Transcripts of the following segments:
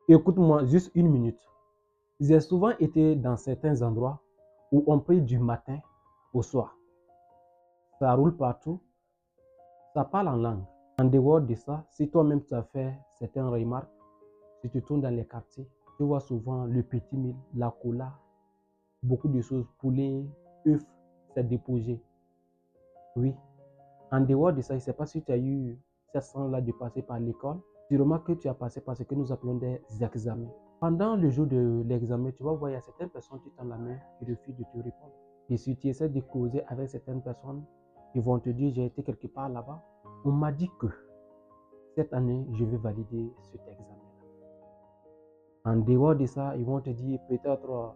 Écoute-moi juste une minute. J'ai souvent été dans certains endroits où on prie du matin au soir. Ça roule partout, ça parle en langue. En dehors de ça, si toi-même tu as fait certaines remarques, si tu tournes dans les quartiers, tu vois souvent le petit mil, la cola, beaucoup de choses, poulet, œufs, c'est déposé. Oui. En dehors de ça, je ne sais pas si tu as eu cette chance-là de passer par l'école. Tu remarques que tu as passé par ce que nous appelons des examens. Pendant le jour de l'examen, tu vas voir, il y a certaines personnes qui tendent la main et refusent de te répondre. Et si tu essaies de causer avec certaines personnes, ils vont te dire, j'ai été quelque part là-bas. On m'a dit que cette année, je vais valider cet examen-là. En dehors de ça, ils vont te dire, peut-être,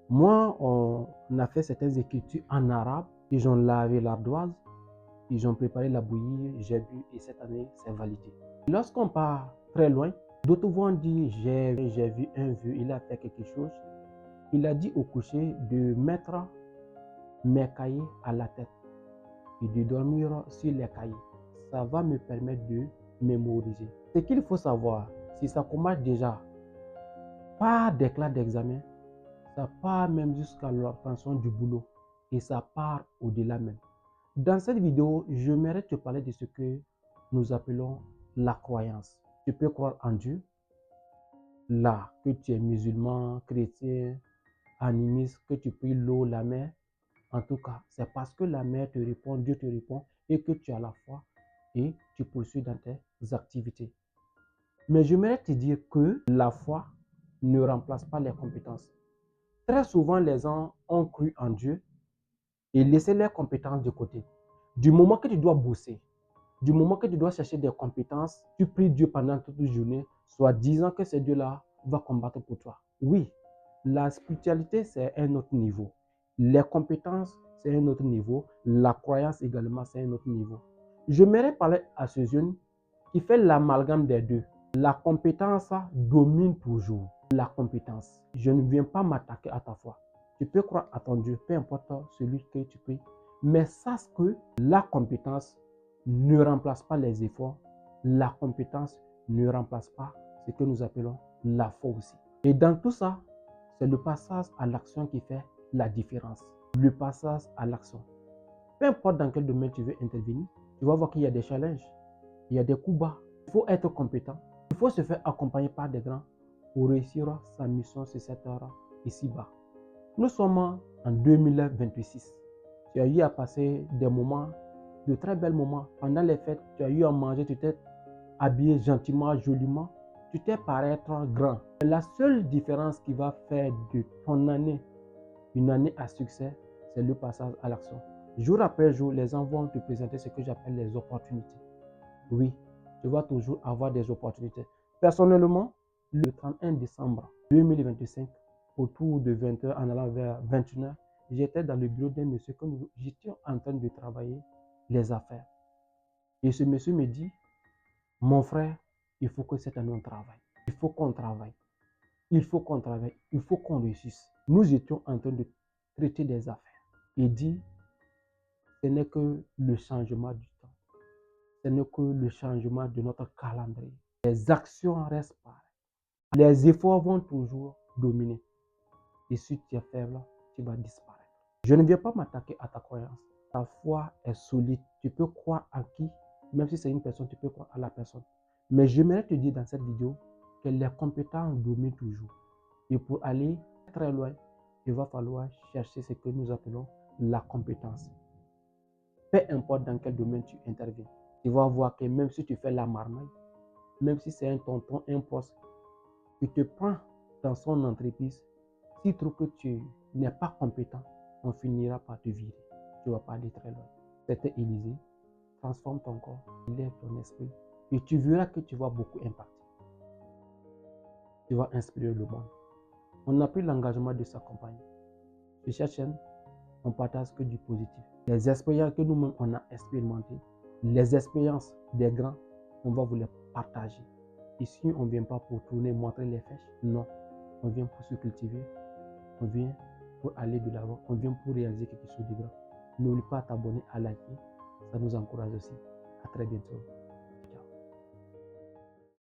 moi, on a fait certaines écritures en arabe, ils ont lavé l'ardoise, ils ont préparé la bouillie, j'ai bu et cette année, c'est validé. Lorsqu'on part très loin, d'autres vont dire, j'ai vu un vieux, il a fait quelque chose. Il a dit au coucher de mettre mes cahiers à la tête et de dormir sur les cahiers. Ça va me permettre de mémoriser. Ce qu'il faut savoir, si ça commence déjà par d'éclat d'examen, ça part même jusqu'à l'obtention du boulot et ça part au-delà même. Dans cette vidéo, j'aimerais te parler de ce que nous appelons la croyance. Tu peux croire en Dieu, là, que tu es musulman, chrétien, animiste, que tu pries l'eau, la mer. En tout cas, c'est parce que la mer te répond, Dieu te répond et que tu as la foi et tu poursuis dans tes activités. Mais j'aimerais te dire que la foi ne remplace pas les compétences. Très souvent, les gens ont cru en Dieu et laissé leurs compétences de côté. Du moment que tu dois bosser, du moment que tu dois chercher des compétences, tu pries Dieu pendant toute la journée, soit disant que ce Dieu-là va combattre pour toi. Oui, la spiritualité, c'est un autre niveau. Les compétences, c'est un autre niveau. La croyance également, c'est un autre niveau. J'aimerais parler à ce jeune qui fait l'amalgame des deux. La compétence domine toujours. La compétence. Je ne viens pas m'attaquer à ta foi. Tu peux croire à ton Dieu, peu importe celui que tu pries. Mais sache que la compétence ne remplace pas les efforts. La compétence ne remplace pas ce que nous appelons la foi aussi. Et dans tout ça, c'est le passage à l'action qui fait la différence. Le passage à l'action. Peu importe dans quel domaine tu veux intervenir, tu vas voir qu'il y a des challenges, il y a des coups bas. Il faut être compétent. Il faut se faire accompagner par des grands pour réussir sa mission sur cette heure ici-bas. Nous sommes en 2026. Tu as eu à passer des moments, de très bels moments. Pendant les fêtes, tu as eu à manger, tu t'es habillé gentiment, joliment. Tu t'es paraître grand. La seule différence qui va faire de ton année une année à succès, c'est le passage à l'action. Jour après jour, les gens vont te présenter ce que j'appelle les opportunités. Oui, tu vas toujours avoir des opportunités. Personnellement, le 31 décembre 2025, autour de 20h en allant vers 21h, j'étais dans le bureau d'un monsieur que j'étais en train de travailler les affaires. Et ce monsieur me dit, mon frère, il faut que cette année on travaille. Il faut qu'on travaille. Il faut qu'on travaille. Il faut qu'on réussisse. Nous étions en train de traiter des affaires. Il dit, ce n'est que le changement du temps. Ce n'est que le changement de notre calendrier. Les actions restent pareilles. Les efforts vont toujours dominer. Et si tu es faible, tu vas disparaître. Je ne viens pas m'attaquer à ta croyance. Ta foi est solide. Tu peux croire à qui, même si c'est une personne, tu peux croire à la personne. Mais j'aimerais te dire dans cette vidéo que les compétences dominent toujours. Et pour aller très loin, il va falloir chercher ce que nous appelons la compétence. Peu importe dans quel domaine tu interviens, tu vas voir que même si tu fais la marmaille, même si c'est un tonton, un poste, qui te prend dans son entreprise, s'il trouve que tu n'es pas compétent, on finira par te virer. Tu ne vas pas aller très loin. C'était Élysée. Transforme ton corps, lève ton esprit et tu verras que tu vas beaucoup impacter. Tu vas inspirer le monde. On a pris l'engagement de s'accompagner. Sur cette chaîne, on partage que du positif. Les expériences que nous-mêmes on a expérimentées, les expériences des grands, on va vous les partager. Ici, on ne vient pas pour tourner, montrer les fèches. Non, on vient pour se cultiver. On vient pour aller de l'avant. On vient pour réaliser quelque chose de grand. N'oublie pas de t'abonner, à liker. Ça nous encourage aussi. À très bientôt.